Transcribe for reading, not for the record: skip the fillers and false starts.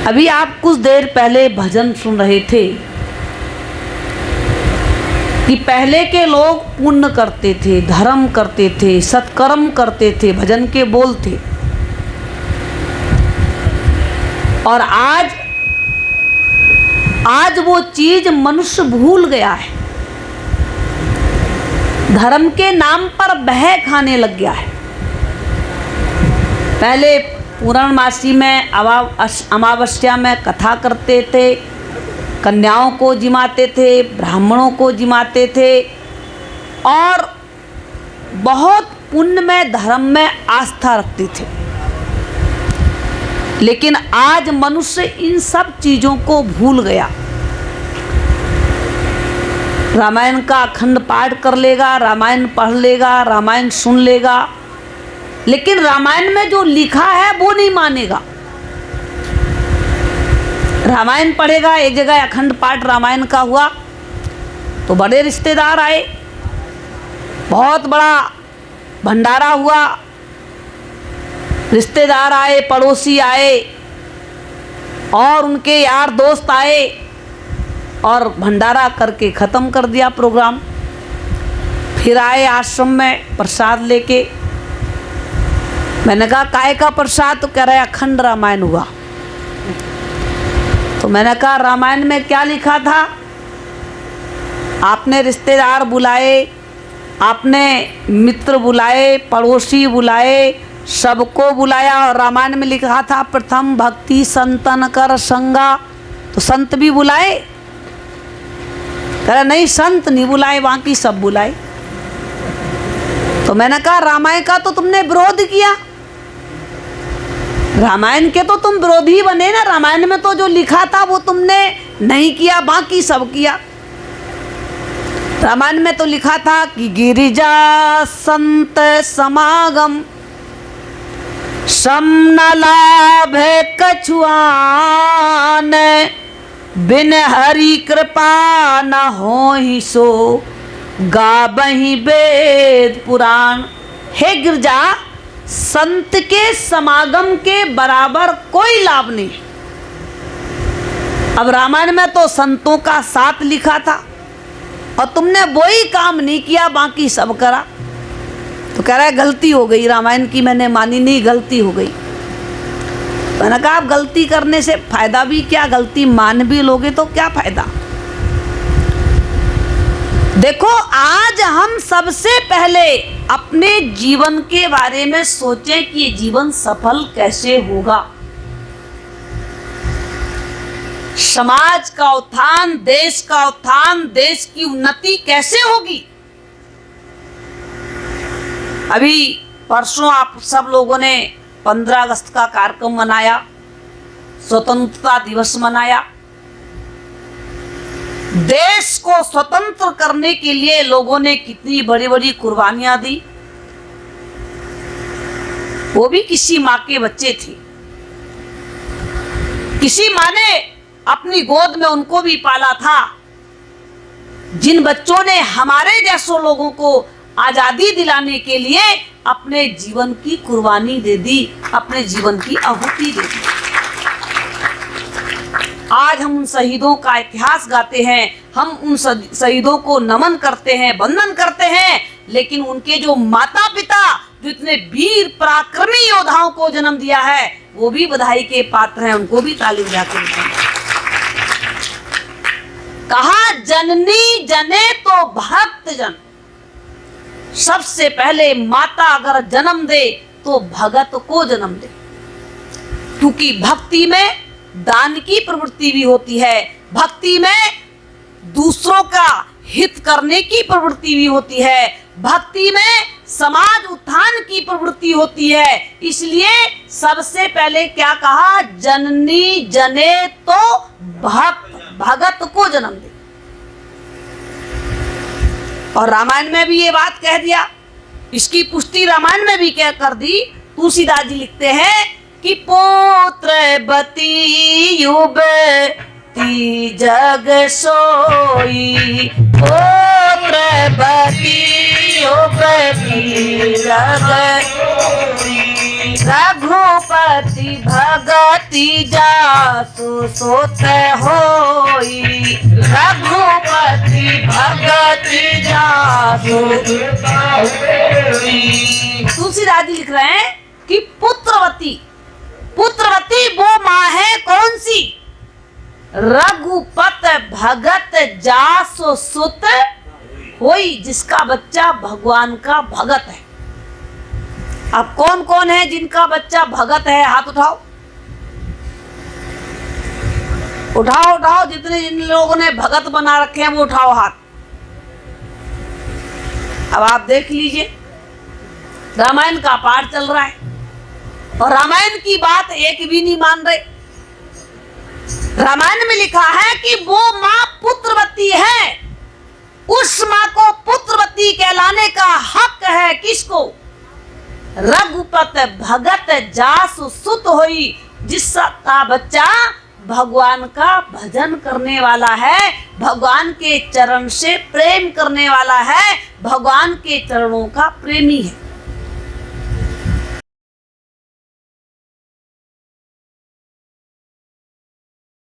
अभी आप कुछ देर पहले भजन सुन रहे थे कि पहले के लोग पुण्य करते थे, धर्म करते थे, सत्कर्म करते थे, भजन के बोल थे। और आज वो चीज मनुष्य भूल गया है। धर्म के नाम पर बह खाने लग गया है। पहले पूर्णमासी में अमावस्या में कथा करते थे, कन्याओं को जिमाते थे, ब्राह्मणों को जिमाते थे और बहुत पुण्य में, धर्म में आस्था रखते थे। लेकिन आज मनुष्य इन सब चीजों को भूल गया। रामायण का अखंड पाठ कर लेगा, रामायण पढ़ लेगा, रामायण सुन लेगा, लेकिन रामायण में जो लिखा है वो नहीं मानेगा। रामायण पढ़ेगा, एक जगह अखंड पाठ रामायण का हुआ तो बड़े रिश्तेदार आए, बहुत बड़ा भंडारा हुआ, रिश्तेदार आए, पड़ोसी आए और उनके यार दोस्त आए और भंडारा करके ख़त्म कर दिया प्रोग्राम। फिर आए आश्रम में प्रसाद लेके। मैंने कहा काय का प्रसाद? तो कह रहे अखंड रामायण हुआ। तो मैंने कहा रामायण में क्या लिखा था? आपने रिश्तेदार बुलाए, आपने मित्र बुलाए, पड़ोसी बुलाए, सबको बुलाया और रामायण में लिखा था प्रथम भक्ति संतन कर संगा। तो संत भी बुलाए? कह रहे नहीं, संत नहीं बुलाए, बाकी सब बुलाए। तो मैंने कहा रामायण का तो तुमने विरोध किया, रामायण के तो तुम विरोधी बने ना। रामायण में तो जो लिखा था वो तुमने नहीं किया, बाकी सब किया। रामायण में तो लिखा था कि गिरिजा संत समागम सम न लाभ कछुआन, बिन हरि कृपा न होहि सो गाबहि वेद पुराण। हे गिरजा, संत के समागम के बराबर कोई लाभ नहीं। अब रामायण में तो संतों का साथ लिखा था और तुमने वही काम नहीं किया, बाकी सब करा। तो कह रहा है गलती हो गई, रामायण की मैंने मानी नहीं, गलती हो गई। मैंने कहा आप गलती करने से फायदा भी क्या, गलती मान भी लोगे तो क्या फायदा। देखो, आज हम सबसे पहले अपने जीवन के बारे में सोचें कि ये जीवन सफल कैसे होगा। समाज का उत्थान, देश का उत्थान, देश की उन्नति कैसे होगी। अभी परसों आप सब लोगों ने 15 अगस्त का कार्यक्रम मनाया, स्वतंत्रता दिवस मनाया। देश को स्वतंत्र करने के लिए लोगों ने कितनी बड़ी बड़ी कुर्बानियां दी। वो भी किसी माँ के बच्चे थे, किसी माँ ने अपनी गोद में उनको भी पाला था। जिन बच्चों ने हमारे जैसों लोगों को आजादी दिलाने के लिए अपने जीवन की कुर्बानी दे दी, अपने जीवन की आहुति दे दी। आज हम उन शहीदों का इतिहास गाते हैं, हम उन शहीदों को नमन करते हैं, वंदन करते हैं, लेकिन उनके जो माता पिता जो इतने वीर पराक्रमी योद्धाओं को जन्म दिया है वो भी बधाई के पात्र हैं, उनको भी ताली बजाते हैं। कहा जननी जने तो भक्त जन। सबसे पहले माता अगर जन्म दे तो भगत को जन्म दे, क्योंकि भक्ति में दान की प्रवृत्ति भी होती है, भक्ति में दूसरों का हित करने की प्रवृत्ति भी होती है, भक्ति में समाज उत्थान की प्रवृत्ति होती है। इसलिए सबसे पहले क्या कहा? जननी जने तो भगत को जन्म दे। और रामायण में भी ये बात कह दिया, इसकी पुष्टि रामायण में भी क्या कर दी। तुलसीदास जी लिखते हैं कि पुत्र बती युवती जग सोई, पुत्र बती युवती जग सोई, रघुपति भगति जासु सुत होई। रघुपति भगति जासु सुत होई। तुलसीदास जी लिख रहे हैं कि पुत्रवती, पुत्रवती वो माँ है कौन सी? रघुपत भगत जासु सुत होई, जिसका बच्चा भगवान का भगत है। अब कौन कौन है जिनका बच्चा भगत है? हाथ उठाओ, उठाओ उठाओ, जितने जिन लोगों ने भगत बना रखे हैं वो उठाओ हाथ। अब आप देख लीजिए, रामायण का पाठ चल रहा है और रामायण की बात एक भी नहीं मान रहे। रामायण में लिखा है कि वो माँ पुत्रवती है, उस माँ को पुत्रवती कहलाने का हक है किसको? रघुपत भगत जासु सुत होई, जिसका बच्चा भगवान का भजन करने वाला है, भगवान के चरण से प्रेम करने वाला है, भगवान के चरणों का प्रेमी है।